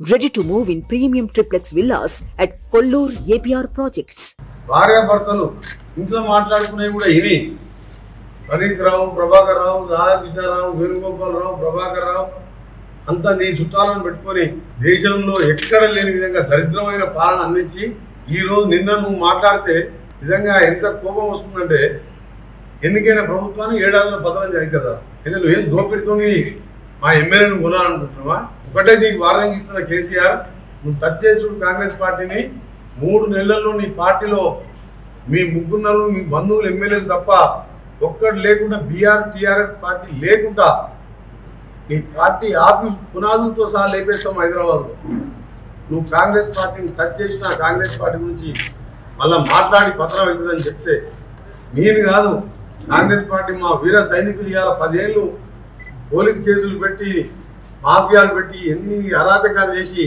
Ready to move in premium triplex villas at Kollur APR projects. భార్యాభర్తలు ఇంట్లో మాట్లాడుకునే కూడా ఇది ప్రణీత్ రావు, ప్రభాకర్ రావు, రాధాకృష్ణారావు, వేణుగోపాలరావు, ప్రభాకర్ రావు అంతా నీ చుట్టాలను పెట్టుకొని దేశంలో ఎక్కడ లేని విధంగా దరిద్రమైన పాలన అందించి ఈరోజు నిన్న నువ్వు మాట్లాడితే నిజంగా ఎంత కోపం వస్తుందంటే ఎన్నికైన ప్రభుత్వాన్ని ఏడాదిలో బదలం జరిగింది కదా. నువ్వు ఏం దోపిడితో మా ఎమ్మెల్యేను కొనాలనుకుంటున్నావా? ఒకటే నీకు వార్నింగ్ ఇస్తున్న కేసీఆర్, నువ్వు టచ్ చేసుడు కాంగ్రెస్ పార్టీని 3 నెలల్లో నీ పార్టీలో మీ ముగ్గురు మీ బంధువులు ఎమ్మెల్యేలు తప్ప ఒక్కటి లేకుండా టీఆర్ఎస్ పార్టీ లేకుండా నీ పార్టీ ఆఫీస్ పునాదులతో సహా లేపేస్తాం హైదరాబాద్లో. నువ్వు కాంగ్రెస్ పార్టీని టచ్ చేసినా కాంగ్రెస్ పార్టీ గురించి మళ్ళీ మాట్లాడి పతనం అవుతుందని చెప్తే నేను కాదు, కాంగ్రెస్ పార్టీ మా వీర సైనికులు ఇవాళ 10 ఏళ్ళు పోలీస్ కేసులు పెట్టి మాఫియాలు పెట్టి ఎన్ని అరాచకాలు చేసి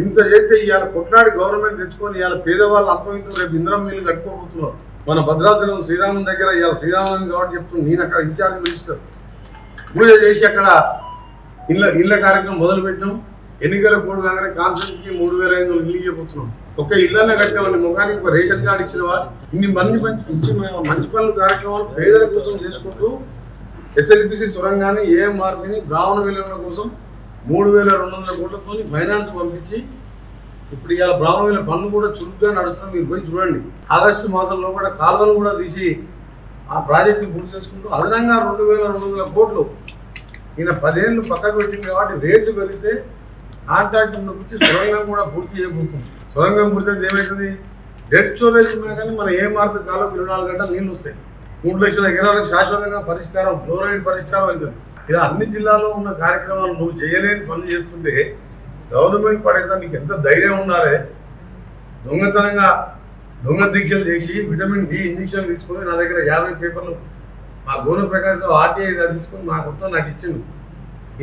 ఇంత చేస్తే ఇవాళ కొట్లాడి గవర్నమెంట్ తెచ్చుకొని ఇవాళ పేదవాళ్ళు అంతమింతో రేపు ఇంద్రం మిల్లు కట్టుకోబోతున్నారు. మన భద్రాచలం శ్రీరామం దగ్గర ఇవాళ శ్రీరామం కాబట్టి చెప్తున్నాను, నేను అక్కడ ఇన్ఛార్జ్ మినిస్టర్ పూజ చేసి అక్కడ ఇళ్ళ కార్యక్రమం మొదలుపెట్టినాం. ఎన్నికల కోడ్ కాగానే కాన్ఫరెన్స్కి 3500 ఇల్లు ఇవ్వబోతున్నాం. ఒక ఇళ్ళన్నా కట్టినామని ముఖానికి ఒక రేషన్ కార్డు ఇచ్చినవా? ఇన్ని మంచి పనులు కార్యక్రమాలు పేదల కోసం చేసుకుంటూ ఎస్ఎల్పిసి సొరంగాన్ని ఏఎంఆర్పిని బ్రాహ్మణ విలువల కోసం 3200 కోట్లతో ఫైనాన్స్ పంపించి ఇప్పుడు ఇలా బ్రాహ్మణ విలువ పనులు కూడా చురుగ్గా నడుస్తున్నాం. మీరు పోయి చూడండి. ఆగస్టు మాసంలో కూడా కాలువలు కూడా తీసి ఆ ప్రాజెక్టుని పూర్తి చేసుకుంటూ అదనంగా 2200 కోట్లు ఈయన 10 ఏళ్ళు పక్కకు పెట్టింది కాబట్టి రేట్లు పెరిగితే కాంట్రాక్ట్ నుంచి సొరంగం కూడా పూర్తి చేయబోతుంది. సొరంగం పూర్తి ఏమవుతుంది? డెడ్ స్టోరేజ్ ఉన్నా కానీ మన ఏఎంఆర్పి కాలంలో 24 గంటలు నీళ్ళు వస్తాయి. 3 లక్షల ఎకరాలకు శాశ్వతంగా పరిష్కారం, ఫ్లోరైడ్ పరిష్కారం అవుతుంది. ఇలా అన్ని జిల్లాల్లో ఉన్న కార్యక్రమాలు నువ్వు చేయలేని పనులు చేస్తుంటే గవర్నమెంట్ పడేసా నీకు ఎంత ధైర్యం ఉండాలి? దొంగతనంగా దొంగ దీక్షలు చేసి విటమిన్ డి ఇంజక్షన్ తీసుకొని నా దగ్గర 50 పేపర్లు మా గోన ప్రకాశ్లో ఆర్టీఐ తీసుకొని నా కొత్త నాకు ఇచ్చింది.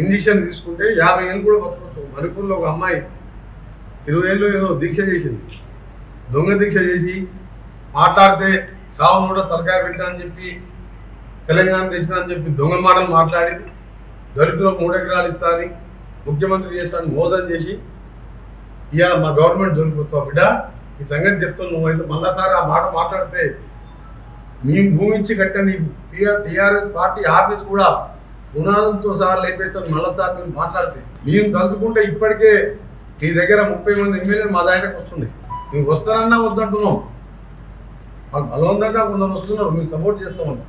ఇంజక్షన్ తీసుకుంటే 50 ఏళ్ళు కూడా బతకవచ్చు. మణిపూర్లో ఒక అమ్మాయి 20 ఏళ్ళు ఏదో దీక్ష చేసింది. దొంగ దీక్ష చేసి మాట్లాడితే సావును కూడా తలకాయ పెట్టా అని చెప్పి తెలంగాణ తెచ్చినా అని చెప్పి దొంగ మాటలు మాట్లాడి దళితులకు 3 ఎకరాలు ఇస్తా అని ముఖ్యమంత్రి చేస్తాను మోసం చేసి ఇవాళ మా గవర్నమెంట్ దొరికిపోతావు బిడ్డ. ఈ సంగతి చెప్తాను. నువ్వైతే మళ్ళాసారి ఆ మాట మాట్లాడితే నీ భూమి ఇచ్చి కట్టిన నీ టీఆర్ఎస్ పార్టీ ఆఫీస్ కూడా పునాదులతో సహా లేపేస్తాను. మళ్ళాసారి మీరు మాట్లాడితే నేను తలుచుకుంటే ఇప్పటికే నీ దగ్గర 30 మంది ఎమ్మెల్యేలు మా దాంట్లోకి వస్తున్నాయి. నువ్వు వస్తానన్నా వద్దంటున్నావు. వాళ్ళు బలవంతంగా కొందరు వస్తున్నారు, మీకు సపోర్ట్ చేస్తామని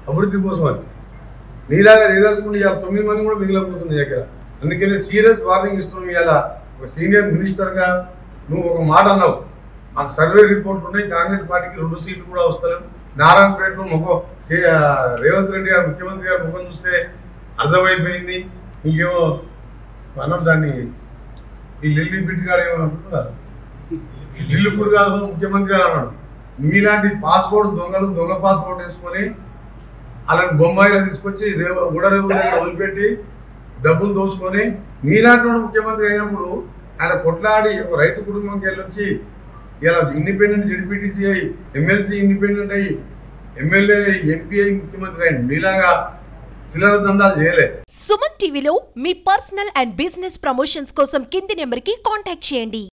అభివృద్ధి కోసం అని. నీలాగా ఏదలుచుకుంటే ఇవాళ 9 మంది కూడా మిగిలిపోతుంది దగ్గర. అందుకనే సీరియస్ వార్నింగ్ ఇస్తున్నాం. ఇవాళ ఒక సీనియర్ మినిస్టర్గా నువ్వు ఒక మాట అన్నావు, మాకు సర్వే రిపోర్ట్లు ఉన్నాయి, కాంగ్రెస్ పార్టీకి 2 సీట్లు కూడా వస్తలేవు. నారాయణపేటలో రేవంత్ రెడ్డి గారు ముఖ్యమంత్రి గారు ముఖం చూస్తే అర్థమైపోయింది. ఇంకేమో అన్నాడు దాన్ని, ఈ లిల్లీ పిట్ గారు ఏమో అంటున్నారు, లిల్లుపుడు కాదు ముఖ్యమంత్రి గారు అన్నాడు. నీలాంటి పాస్పోర్ట్ దొంగలు దొంగ పాస్పోర్ట్ వేసుకొని అలాంటి బొంబాయిలో తీసుకొచ్చి ఉడరేవు దగ్గర వదిలిపెట్టి డబ్బులు దోచుకొని నీలాంటి ముఖ్యమంత్రి అయినప్పుడు ఆయన కొట్లాడి ఒక రైతు కుటుంబంకి వెళ్ళొచ్చి ఇలా ఇండిపెండెంట్ జెడ్పీటీసీ అయ్యి ఎమ్మెల్సీ ఇండిపెండెంట్ అయ్యి ఎమ్మెల్యే ఎంపీ అయ్యి ముఖ్యమంత్రి అయ్యి నీలాగా చిల్లర దందాలు చేయలే. సుమన్ టీవీలో మీ పర్సనల్ అండ్ బిజినెస్ ప్రమోషన్స్ కోసం కింది నెంబర్కి కాంటాక్ట్ చేయండి.